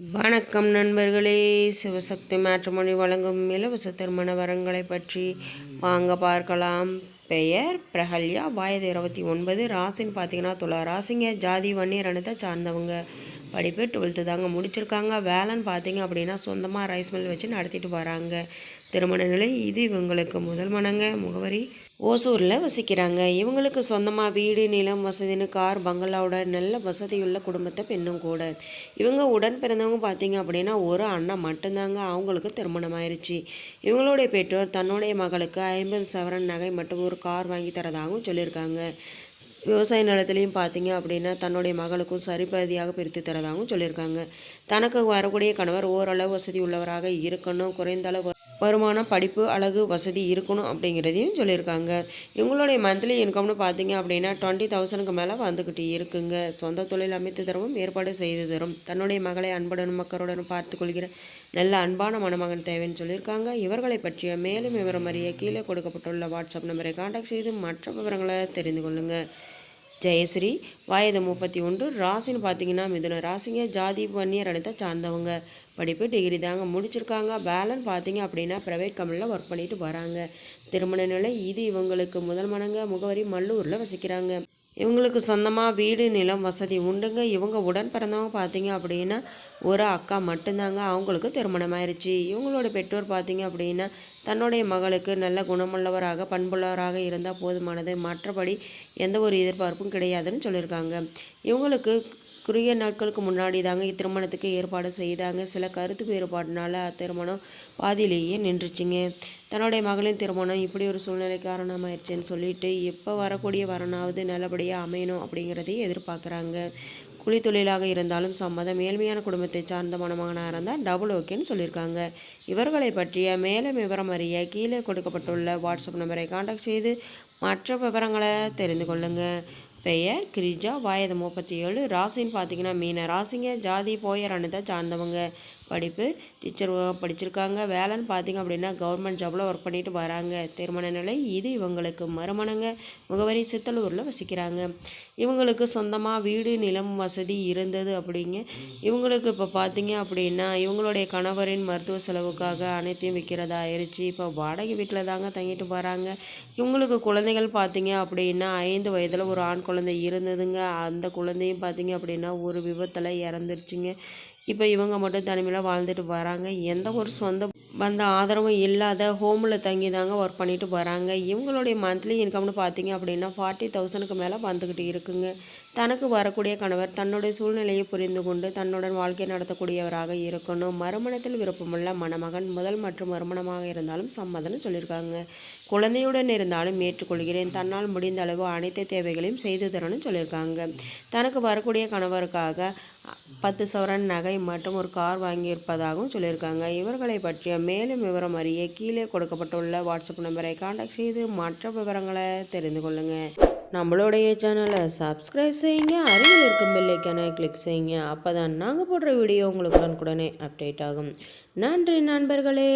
வணக்கம் நண்பர்களே, சிவசக்தி மேட்ரிமோனி வழங்கும் இலவச திருமண வரங்களை பற்றி வாங்க பார்க்கலாம். பெயர் பிரகல்யா, வயது 29, ராசின்னு பார்த்தீங்கன்னா துலா ராசிங்க. ஜாதி வன்னியர் சார்ந்தவங்க. படிப்பு 12th தாங்க முடிச்சிருக்காங்க. வேலைன்னு பார்த்தீங்க அப்படின்னா சொந்தமாக ரைஸ் மில் வச்சு நடத்திட்டு வராங்க. திருமண நிலை இது இவங்களுக்கு முதல் மனங்க. முகவரி ஓசூரில் வசிக்கிறாங்க. இவங்களுக்கு சொந்தமாக வீடு, நிலம், வசதின்னு கார், பங்களாவோட நல்ல வசதியுள்ள குடும்பத்தை பெண்ணும் கூட. இவங்க உடன் பிறந்தவங்க பார்த்தீங்க அப்படின்னா ஒரு அண்ணா மட்டும்தாங்க. அவங்களுக்கு திருமணம் ஆயிடுச்சு. இவங்களுடைய பெற்றோர் தன்னுடைய மகளுக்கு 50 சவரன் நகை மற்றும் ஒரு கார் வாங்கி தரதாகவும் சொல்லியிருக்காங்க. விவசாய நிலத்துலையும் பார்த்தீங்க அப்படின்னா தன்னுடைய மகளுக்கும் சரிபாதியாக பிரித்து தரதாகவும் சொல்லியிருக்காங்க. தனக்கு வரக்கூடிய கணவர் ஓரளவு வசதி உள்ளவராக இருக்கணும், குறைந்த அளவு வருமானம், படிப்பு, அழகு, வசதி இருக்கணும் அப்படிங்கிறதையும் சொல்லியிருக்காங்க. இவங்களுடைய மந்த்லி இன்கம்னு பார்த்தீங்க அப்படின்னா 20,000க்கு மேலே வந்துக்கிட்டு இருக்குங்க. சொந்த தொழில் அமைத்து தரவும் ஏற்பாடு செய்து தரும். தன்னுடைய மகளை அன்புடனும் மக்களுடனும் பார்த்து கொள்கிற நல்ல அன்பான மணமகன் தேவைன்னு சொல்லியிருக்காங்க. இவர்களை பற்றிய மேலும் விவரம் அறிய கீழே கொடுக்கப்பட்டுள்ள வாட்ஸ்அப் நம்பரை கான்டாக்ட் செய்து மற்ற விவரங்களை தெரிந்து கொள்ளுங்கள். ஜெயஸ்ரீ, வயது 31, ராசின்னு பார்த்தீங்கன்னா மிதுன ராசிங்க. ஜாதி வன்னியர் சார்ந்தவங்க. படிப்பு டிகிரி தாங்க முடிச்சிருக்காங்க. வேலைன்னு பார்த்தீங்க அப்படின்னா ப்ரைவேட் கம்பெனியில் ஒர்க் பண்ணிட்டு வராங்க. திருமண நிலை இது இவங்களுக்கு முதல் மனங்க. முகவரி மல்லூரில் வசிக்கிறாங்க. இவங்களுக்கு சொந்தமாக வீடு, நிலம், வசதி உண்டுங்க. இவங்க உடன் பிறந்தவங்க பார்த்தீங்க அப்படின்னா ஒரு அக்கா மட்டும்தாங்க. அவங்களுக்கு திருமணம் ஆயிடுச்சு. இவங்களோட பெற்றோர் பார்த்தீங்க அப்படின்னா தன்னுடைய மகளுக்கு நல்ல குணமுள்ளவராக, பண்புள்ளவராக இருந்தால் போதுமானது, மற்றபடி எந்த ஒரு எதிர்பார்ப்பும் கிடையாதுன்னு சொல்லியிருக்காங்க. இவங்களுக்கு குறுகிய நாட்களுக்கு முன்னாடி தாங்க இத்திருமணத்துக்கு ஏற்பாடு செய்தாங்க. சில கருத்து வேறுபாடுனால அத்திருமணம் பாதியிலேயே நின்றுச்சுங்க. தன்னுடைய மகளின் திருமணம் இப்படி ஒரு சூழ்நிலை காரணமாயிடுச்சுன்னு சொல்லிட்டு இப்போ வரக்கூடிய வரனாவது நல்லபடியாக அமையணும் அப்படிங்கிறதையும் எதிர்பார்க்குறாங்க. கூலி தொழிலாக இருந்தாலும் சம்மதம். ஏழ்மையான குடும்பத்தை சார்ந்த மணமகனாக இருந்தால் டபுள் ஓகேன்னு சொல்லியிருக்காங்க. இவர்களை பற்றிய மேலும் விவரம் அறிய கீழே கொடுக்கப்பட்டுள்ள வாட்ஸ்அப் நம்பரை கான்டாக்ட் செய்து மற்ற விவரங்களை தெரிந்து கொள்ளுங்கள். பெயர் கிரிஜா, வயது 37, ராசின்னு பார்த்தீங்கன்னா மீன ராசிங்க. ஜாதி போயர் சார்ந்தவங்க. படிப்பு டீச்சர் படிச்சிருக்காங்க. வேலைன்னு பார்த்தீங்க அப்படின்னா கவர்மெண்ட் ஜாபில் ஒர்க் பண்ணிட்டு வராங்க. திருமண நிலை இது இவங்களுக்கு மறுமணங்க. முகவரி சித்தலூரில் வசிக்கிறாங்க. இவங்களுக்கு சொந்தமாக வீடு, நிலம், வசதி இருந்தது அப்படிங்க. இவங்களுக்கு இப்போ பார்த்தீங்க அப்படின்னா இவங்களுடைய கணவரின் மருத்துவ செலவுக்காக அனைத்தையும் விற்கிறதா ஆயிடுச்சு. இப்போ வாடகை வீட்டில் தாங்க தங்கிட்டு வராங்க. இவங்களுக்கு குழந்தைகள் பார்த்தீங்க அப்படின்னா 5 வயதில் ஒரு ஆண் குழந்தை இருந்ததுங்க. அந்த குழந்தையும் பார்த்தீங்க அப்படின்னா ஒரு விபத்தில் இறந்துருச்சுங்க. இப்போ இவங்க மட்டும் தனிமையில் வாழ்ந்துட்டு வராங்க. எந்த ஒரு சொந்த பந்த ஆதரவும் இல்லாத ஹோமில் தங்கி தாங்க ஒர்க் பண்ணிட்டு வராங்க. இவங்களுடைய மந்த்லி இன்கம்னு பார்த்தீங்க அப்படின்னா 40,000க்கு மேலே வந்துக்கிட்டு இருக்குங்க. தனக்கு வரக்கூடிய கணவர் தன்னுடைய சூழ்நிலையை புரிந்து கொண்டு தன்னுடன் வாழ்க்கை நடத்தக்கூடியவராக இருக்கணும். மறுமணத்தில் விருப்பமுள்ள மணமகன் முதல் மற்றும் மறுமணமாக இருந்தாலும் சம்மதம்னு சொல்லியிருக்காங்க. குழந்தையுடன் இருந்தாலும் ஏற்றுக்கொள்கிறேன். தன்னால் முடிந்த அளவு அனைத்து தேவைகளையும் செய்து தரணும்னு சொல்லியிருக்காங்க. தனக்கு வரக்கூடிய கணவருக்காக 10 சவரன் நகை மற்றும் ஒரு கார் வாங்கியிருப்பதாகவும் சொல்லியிருக்காங்க. இவர்களை பற்றிய மேலும் விவரம் அறிய கீழே கொடுக்கப்பட்டுள்ள வாட்ஸ்அப் நம்பரை கான்டாக்ட் செய்து மற்ற விவரங்களை தெரிந்து கொள்ளுங்கள். நம்மளுடைய சேனலை சப்ஸ்கிரைப் செய்யுங்க. அருகில் இருக்கும் பெல் ஐக்கானை கிளிக் செய்யுங்க. அப்போ தான் நாங்கள் போடுற வீடியோ உங்களுக்கு உடனே அப்டேட் ஆகும். நன்றி நண்பர்களே.